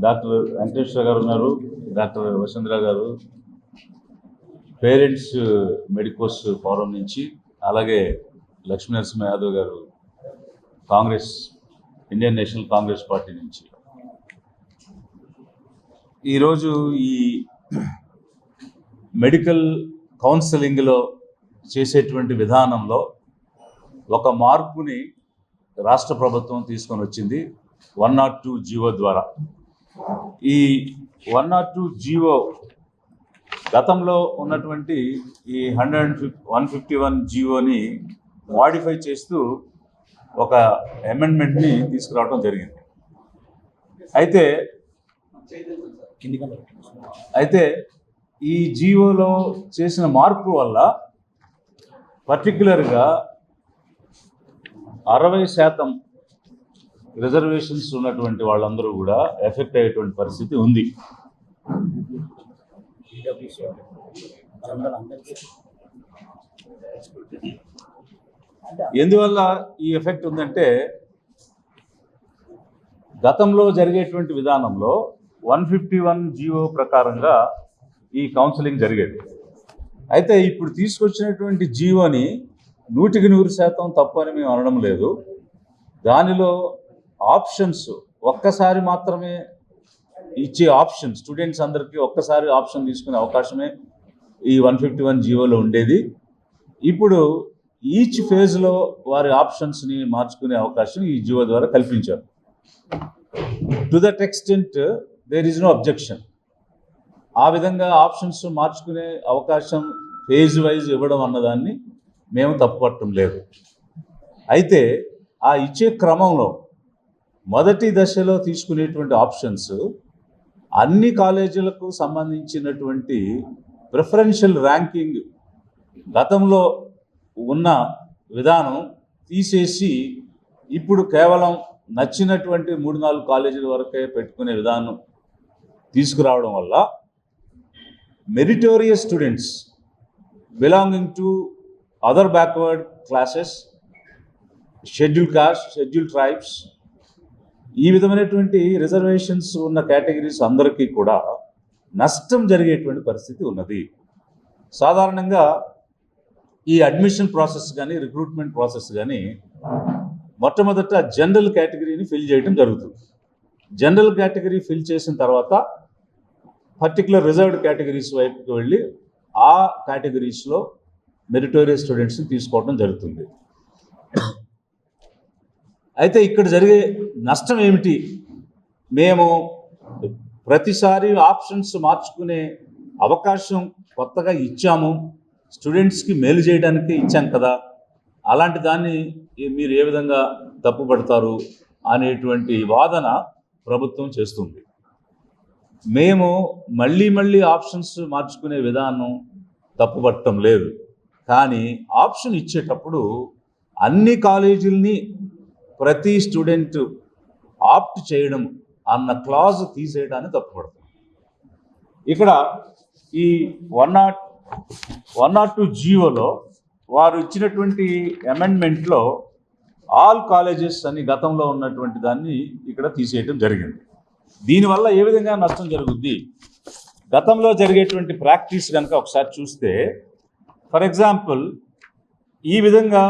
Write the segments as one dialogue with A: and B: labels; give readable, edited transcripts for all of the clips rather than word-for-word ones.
A: Doctor Venkateswara గారు ఉన్నారు, doctor Vasundhara గారు, పేరెంట్స్ మెడికోస్ ఫోరం నుంచి, అలాగే లక్ష్మీ నరసింహ యాదవ్ గారు Congress, Indian national Congress party నుంచి. ఈరోజు ఈ మెడికల్ కౌన్సిలింగ్లో చేసేటువంటి విధానంలో ఒక మార్పుని రాష్ట్ర ప్రభుత్వం తీసుకొని వచ్చింది 102 జీవో ద్వారా. ఈ 102 జీవో గతంలో ఉన్నటువంటి ఈ 151 జీవోని మాడిఫై చేస్తూ ఒక అమెండ్మెంట్ని తీసుకురావడం జరిగింది. అయితే ఈ జీవోలో చేసిన మార్పు వల్ల పర్టిక్యులర్గా 60% రిజర్వేషన్స్ ఉన్నటువంటి వాళ్ళందరూ కూడా ఎఫెక్ట్ అయ్యేటువంటి పరిస్థితి ఉంది. ఎందువల్ల ఈ ఎఫెక్ట్ ఉందంటే, గతంలో జరిగేటువంటి విధానంలో 151 జీవో ప్రకారంగా ఈ కౌన్సిలింగ్ జరిగేది. అయితే ఇప్పుడు తీసుకొచ్చినటువంటి జీవోని 100% తప్పు అని మేము అనడం లేదు. దానిలో ఆప్షన్స్ ఒక్కసారి మాత్రమే ఇచ్చే ఆప్షన్, స్టూడెంట్స్ అందరికీ ఒక్కసారి ఆప్షన్ తీసుకునే అవకాశమే ఈ 151 జీవోలో ఉండేది. ఇప్పుడు ఈచ్ ఫేజ్లో వారి ఆప్షన్స్ని మార్చుకునే అవకాశం ఈ జీవో ద్వారా కల్పించారు. To that extent there is no objection. ఆ విధంగా ఆప్షన్స్ మార్చుకునే అవకాశం ఫేజ్ వైజ్ ఇవ్వడం అన్నదాన్ని మేము తప్పుపట్టడం లేదు. అయితే ఆ ఇచ్చే క్రమంలో మొదటి దశలో తీసుకునేటువంటి ఆప్షన్స్ అన్ని కాలేజీలకు సంబంధించినటువంటి ప్రిఫరెన్షియల్ ర్యాంకింగ్ గతంలో ఉన్న విధానం తీసేసి ఇప్పుడు కేవలం నచ్చినటువంటి 3-4 కాలేజీల వరకే పెట్టుకునే విధానం తీసుకురావడం వల్ల meritorious students belonging to other backward classes, schedule caste, schedule tribes, ఈ విధమైనటువంటి రిజర్వేషన్స్ ఉన్న కేటగిరీస్ అందరికీ కూడా నష్టం జరిగేటువంటి పరిస్థితి ఉన్నది. సాధారణంగా ఈ అడ్మిషన్ ప్రాసెస్ కానీ, రిక్రూట్మెంట్ ప్రాసెస్ కానీ మొట్టమొదట జనరల్ కేటగిరీని ఫిల్ చేయడం జరుగుతుంది. జనరల్ కేటగిరీ ఫిల్ చేసిన తర్వాత పర్టికులర్ రిజర్వ్డ్ కేటగిరీస్ వైపుకి వెళ్ళి ఆ కేటగిరీస్లో మెరిటోరియస్ స్టూడెంట్స్ని తీసుకోవడం జరుగుతుంది. అయితే ఇక్కడ జరిగే నష్టం ఏమిటి? మేము ప్రతిసారి ఆప్షన్స్ మార్చుకునే అవకాశం కొత్తగా ఇచ్చాము, స్టూడెంట్స్కి మేలు చేయడానికి ఇచ్చాం కదా, అలాంటి దాన్ని మీరు ఏ విధంగా తప్పుపడతారు అనేటువంటి వాదన ప్రభుత్వం చేస్తుంది. మేము మళ్ళీ ఆప్షన్స్ మార్చుకునే విధానం తప్పుపట్టడం లేదు. కానీ ఆప్షన్ ఇచ్చేటప్పుడు అన్ని కాలేజీలని ప్రతి స్టూడెంట్ ఆప్ట్ చేయడం అన్న క్లాజ్ తీసేయడాన్ని తప్పుపడుతుంది. ఇక్కడ ఈ 102 జీవోలో వారు ఇచ్చినటువంటి అమెండ్మెంట్లో ఆల్ కాలేజెస్ అని గతంలో ఉన్నటువంటి దాన్ని ఇక్కడ తీసేయడం జరిగింది. దీనివల్ల ఏ విధంగా నష్టం జరుగుద్ది? గతంలో జరిగేటువంటి ప్రాక్టీస్ కనుక ఒకసారి చూస్తే, ఫర్ ఎగ్జాంపుల్ ఈ విధంగా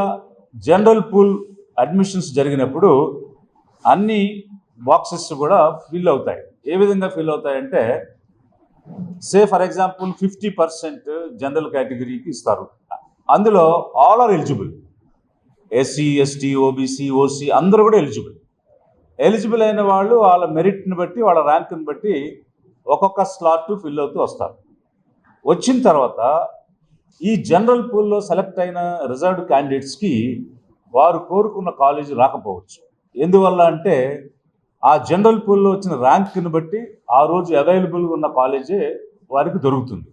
A: జనరల్ పూల్ అడ్మిషన్స్ జరిగినప్పుడు అన్ని బాక్సెస్ కూడా ఫిల్ అవుతాయి. ఏ విధంగా ఫిల్ అవుతాయంటే, సే ఫర్ ఎగ్జాంపుల్ 50% జనరల్ కేటగిరీకి ఇస్తారు. అందులో all are eligible, SC, ST, OBC, OC అందరూ కూడా ఎలిజిబుల్ అయిన వాళ్ళు వాళ్ళ మెరిట్ని బట్టి, వాళ్ళ ర్యాంక్ని బట్టి ఒక్కొక్క స్లాట్ ఫిల్ అవుతూ వస్తారు. వచ్చిన తర్వాత ఈ జనరల్ పూల్లో సెలెక్ట్ అయిన రిజర్వ్డ్ క్యాండిడేట్స్కి వారు కోరుకున్న కాలేజీ రాకపోవచ్చు. ఎందువల్ల అంటే ఆ జనరల్ పూల్లో వచ్చిన ర్యాంక్ని బట్టి ఆ రోజు అవైలబుల్గా ఉన్న కాలేజే వారికి దొరుకుతుంది.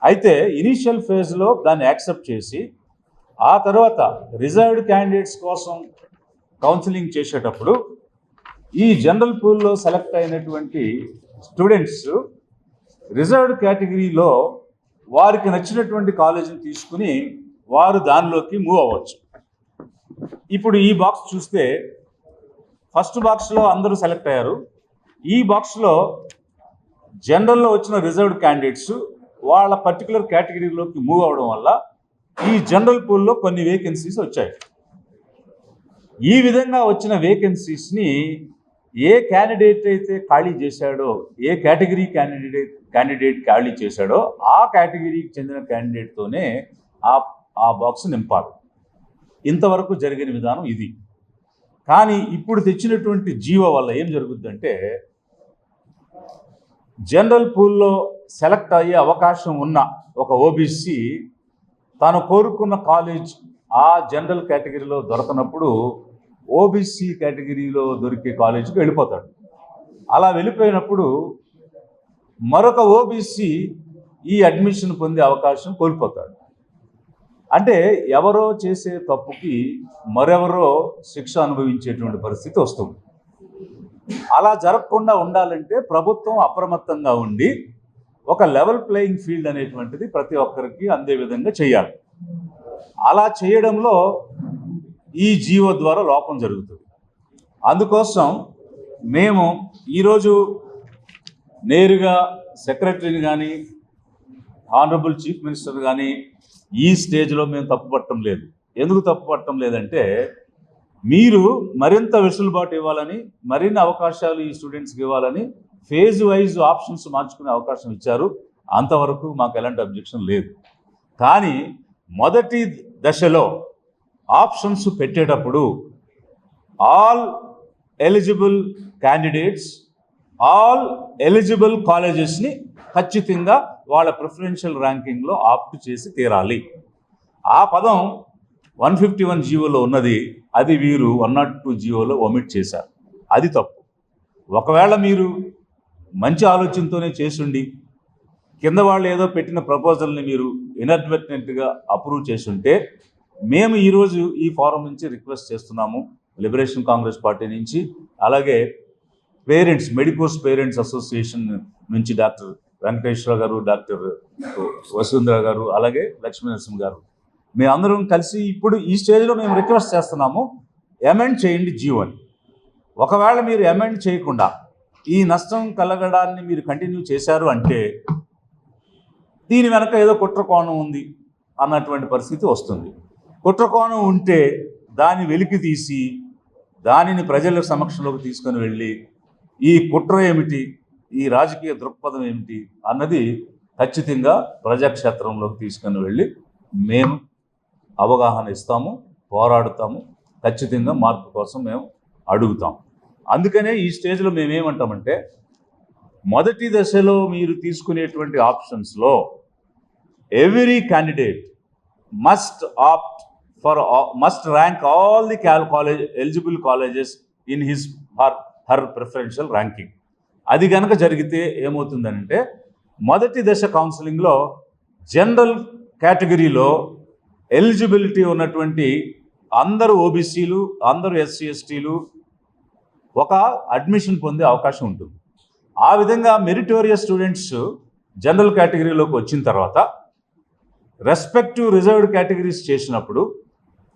A: అయితే ఇనీషియల్ ఫేజ్లో దాన్ని యాక్సెప్ట్ చేసి ఆ తర్వాత రిజర్వ్డ్ క్యాండిడేట్స్ కోసం కౌన్సిలింగ్ చేసేటప్పుడు ఈ జనరల్ పూల్లో సెలెక్ట్ అయినటువంటి స్టూడెంట్స్ రిజర్వ్డ్ కేటగిరీలో వారికి నచ్చినటువంటి కాలేజీని తీసుకుని వారు దానిలోకి మూవ్ అవ్వచ్చు. ఇప్పుడు ఈ బాక్స్ చూస్తే ఫస్ట్ బాక్స్లో అందరూ సెలెక్ట్ అయ్యారు, ఈ బాక్స్లో జనరల్లో వచ్చిన రిజర్వ్డ్ క్యాండిడేట్స్ వాళ్ళ పర్టికులర్ కేటగిరీలోకి మూవ్ అవడం వల్ల ఈ జనరల్ పూల్లో కొన్ని వేకెన్సీస్ వచ్చాయి. ఈ విధంగా వచ్చిన వేకెన్సీస్ని ఏ క్యాండిడేట్ అయితే ఖాళీ చేశాడో, ఏ కేటగిరీ క్యాండిడేట్ ఖాళీ చేశాడో ఆ కేటగిరీకి చెందిన క్యాండిడేట్తోనే ఆ బాక్స్ నింపాలి. ఇంతవరకు జరిగిన విధానం ఇది. కానీ ఇప్పుడు తెచ్చినటువంటి జీవో వల్ల ఏం జరుగుతుందంటే, జనరల్ పూల్లో సెలెక్ట్ అయ్యే అవకాశం ఉన్న ఒక ఓబీసీ తాను కోరుకున్న కాలేజ్ ఆ జనరల్ కేటగిరీలో దొరకనప్పుడు ఓబీసీ కేటగిరీలో దొరికే కాలేజీకి వెళ్ళిపోతాడు. అలా వెళ్ళిపోయినప్పుడు మరొక ఓబీసీ ఈ అడ్మిషన్ పొందే అవకాశం కోల్పోతాడు. అంటే ఎవరో చేసే తప్పుకి మరెవరో శిక్ష అనుభవించేటువంటి పరిస్థితి వస్తుంది. అలా జరగకుండా ఉండాలంటే ప్రభుత్వం అప్రమత్తంగా ఉండి ఒక లెవెల్ ప్లేయింగ్ ఫీల్డ్ అనేటువంటిది ప్రతి ఒక్కరికి అందే విధంగా చేయాలి. అలా చేయడంలో ఈ జీవో ద్వారా లోపం జరుగుతుంది. అందుకోసం మేము ఈరోజు నేరుగా సెక్రటరీని కానీ ఆనరబుల్ చీఫ్ మినిస్టర్ కానీ ఈ స్టేజ్లో మేము తప్పుపట్టడం లేదు. ఎందుకు తప్పుపట్టడం లేదంటే, మీరు మరింత వెసులుబాటు ఇవ్వాలని, మరిన్ని అవకాశాలు ఈ స్టూడెంట్స్కి ఇవ్వాలని ఫేజ్ వైజ్ ఆప్షన్స్ మార్చుకునే అవకాశం ఇచ్చారు. అంతవరకు మాకు ఎలాంటి అబ్జెక్షన్ లేదు. కానీ మొదటి దశలో ఆప్షన్స్ పెట్టేటప్పుడు all eligible candidates, all eligible కాలేజెస్ని ఖచ్చితంగా వాళ్ళ ప్రిఫరెన్షియల్ ర్యాంకింగ్లో ఆప్ట్ చేసి తీరాలి. ఆ పదం 151 జీవోలో ఉన్నది, అది వీరు 102 జీవోలో ఒమిట్ చేశారు. అది తప్పు. ఒకవేళ మీరు మంచి ఆలోచనతోనే చేసుండి కింద వాళ్ళు ఏదో పెట్టిన ప్రపోజల్ని మీరు ఇన్అడ్వర్టెంట్గా అప్రూవ్ చేసుంటే, మేము ఈరోజు ఈ ఫోరం నుంచి రిక్వెస్ట్ చేస్తున్నాము, లిబరేషన్ కాంగ్రెస్ పార్టీ నుంచి, అలాగే పేరెంట్స్, మెడికోస్ పేరెంట్స్ అసోసియేషన్ నుంచి డాక్టర్ వెంకటేశ్వర గారు, డాక్టర్ వసుంధర గారు, అలాగే లక్ష్మీనరసింహ గారు, మేమందరం కలిసి ఇప్పుడు ఈ స్టేజ్లో మేము రిక్వెస్ట్ చేస్తున్నాము, అమెండ్ చేయండి జీవోని. ఒకవేళ మీరు అమెండ్ చేయకుండా ఈ నష్టం కలగడాన్ని మీరు కంటిన్యూ చేశారు అంటే దీని వెనక ఏదో కుట్రకోణం ఉంది అన్నటువంటి పరిస్థితి వస్తుంది. కుట్రకోణం ఉంటే దాన్ని వెలికి తీసి దానిని ప్రజల సమక్షంలోకి తీసుకొని వెళ్ళి ఈ కుట్ర ఏమిటి, ఈ రాజకీయ దృక్పథం ఏమిటి అన్నది ఖచ్చితంగా ప్రజాక్షేత్రంలోకి తీసుకొని వెళ్ళి మేము అవగాహన ఇస్తాము, పోరాడుతాము, ఖచ్చితంగా మార్పు కోసం మేము అడుగుతాం. అందుకనే ఈ స్టేజ్లో మేమేమంటామంటే, మొదటి దశలో మీరు తీసుకునేటువంటి ఆప్షన్స్లో every candidate must rank all the eligible colleges in his her preferential ranking. అది కనుక జరిగితే ఏమవుతుందంటే, మొదటి దశ కౌన్సిలింగ్లో జనరల్ కేటగిరీలో ఎలిజిబిలిటీ ఉన్నటువంటి అందరూ ఓబీసీలు, అందరూ ఎస్సీ ఎస్టీలు ఒక అడ్మిషన్ పొందే అవకాశం ఉంటుంది. ఆ విధంగా మెరిటోరియస్ స్టూడెంట్స్ జనరల్ కేటగిరీలోకి వచ్చిన తర్వాత రెస్పెక్టివ్ రిజర్వ్డ్ కేటగిరీస్ చేసినప్పుడు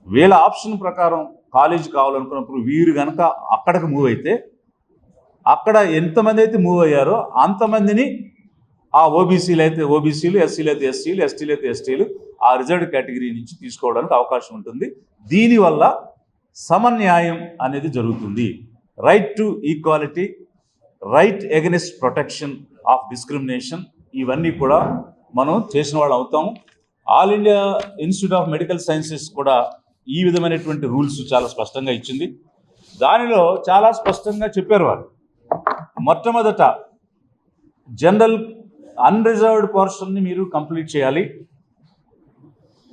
A: వీళ్ళ ఆప్షన్ ప్రకారం కాలేజ్ కావాలనుకున్నప్పుడు వీరు కనుక అక్కడికి మూవ్ అయితే, అక్కడ ఎంతమంది అయితే మూవ్ అయ్యారో అంతమందిని ఆ ఓబీసీలు అయితే ఓబీసీలు, ఎస్సీలు అయితే ఎస్సీలు, ఎస్టీలు అయితే ఎస్టీలు ఆ రిజర్వ్డ్ కేటగిరీ నుంచి తీసుకోవడానికి అవకాశం ఉంటుంది. దీనివల్ల సమన్యాయం అనేది జరుగుతుంది. Right to equality, right against protection of discrimination, ఇవన్నీ కూడా మనం చేసిన వాళ్ళు అవుతాము. All India Institute of medical sciences కూడా ఈ విధమైనటువంటి రూల్స్ చాలా స్పష్టంగా ఇచ్చింది. దానిలో చాలా స్పష్టంగా చెప్పారు వారు, మొట్టమొదట జనరల్ అన్రిజర్వ్డ్ పోర్షన్ని మీరు కంప్లీట్ చేయాలి.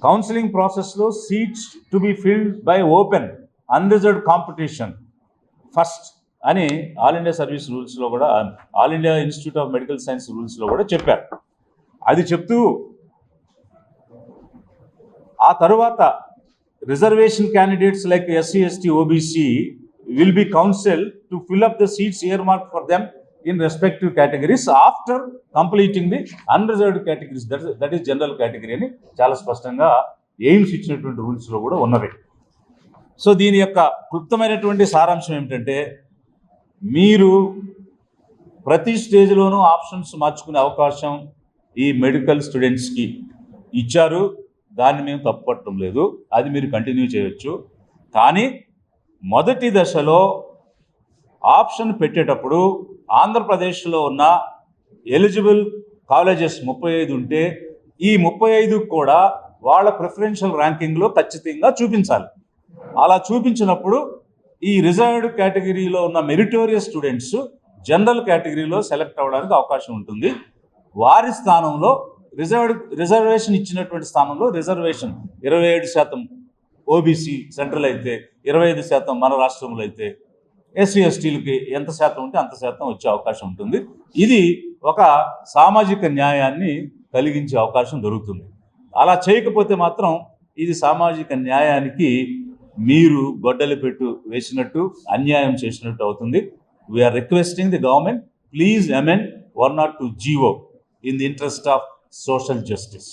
A: కౌన్సిలింగ్ ప్రాసెస్లో seats to be filled by open unreserved competition first అని ఆల్ ఇండియా సర్వీస్ రూల్స్లో కూడా, all India Institute of Medical Science రూల్స్లో కూడా చెప్పారు. అది చెప్తూ ఆ తరువాత reservation candidates like SC, ST, OBC will be counseled to fill up the seats earmarked for them in respective categories after completing the unreserved categories, that is general category అని చాలా స్పష్టంగా ఎయిమ్స్ ఇచ్చినటువంటి రూల్స్లో కూడా ఉన్నవి. సో దీని యొక్క క్లుప్తమైనటువంటి సారాంశం ఏమిటంటే, మీరు ప్రతి స్టేజ్లోనూ ఆప్షన్స్ మార్చుకునే అవకాశం ఈ మెడికల్ స్టూడెంట్స్కి ఇచ్చారు. దాన్ని మేము తప్పుపట్టడం లేదు, అది మీరు కంటిన్యూ చేయొచ్చు. కానీ మొదటి దశలో ఆప్షన్ పెట్టేటప్పుడు ఆంధ్రప్రదేశ్లో ఉన్న ఎలిజిబుల్ కాలేజెస్ 35 ఉంటే ఈ 35 కూడా వాళ్ళ ప్రిఫరెన్షియల్ ర్యాంకింగ్లో ఖచ్చితంగా చూపించాలి. అలా చూపించినప్పుడు ఈ రిజర్వ్డ్ కేటగిరీలో ఉన్న మెరిటోరియస్ స్టూడెంట్స్ జనరల్ కేటగిరీలో సెలెక్ట్ అవ్వడానికి అవకాశం ఉంటుంది. వారి స్థానంలో రిజర్వేషన్ ఇచ్చినటువంటి స్థానంలో రిజర్వేషన్ 27% ఓబీసీ సెంట్రల్ అయితే, 25% మన రాష్ట్రంలో అయితే, ఎస్సీ ఎస్టీలకి ఎంత శాతం ఉంటే అంత శాతం వచ్చే అవకాశం ఉంటుంది. ఇది ఒక సామాజిక న్యాయాన్ని కలిగించే అవకాశం దొరుకుతుంది. అలా చేయకపోతే మాత్రం ఇది సామాజిక న్యాయానికి మీరు గొడ్డలి పెట్టు వేసినట్టు, అన్యాయం చేసినట్టు అవుతుంది. We are requesting the government, please amend 102 GO in the interest of social justice.